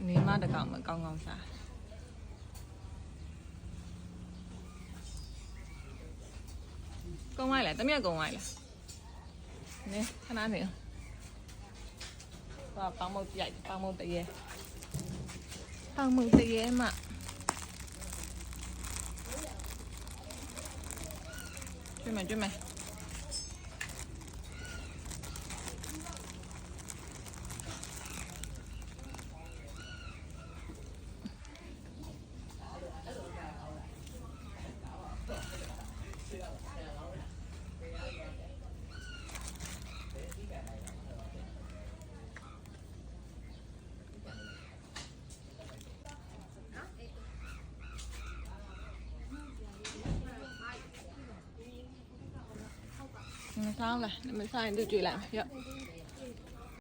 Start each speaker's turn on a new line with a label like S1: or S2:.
S1: နေမတကောင်မကောင်းကောင်းစားကုန်းဝိုင်းလားတမက်ကုန်းဝိုင်းလားနေခဏနေတော့ပေါင်းမုတ်ပြိုက်ပေါင်းမုတ်တရေပေါင်းမုတ်တရေမှကျွတ်မယ်မစားလားမစားရင်သူကြွေးလိုက်ရော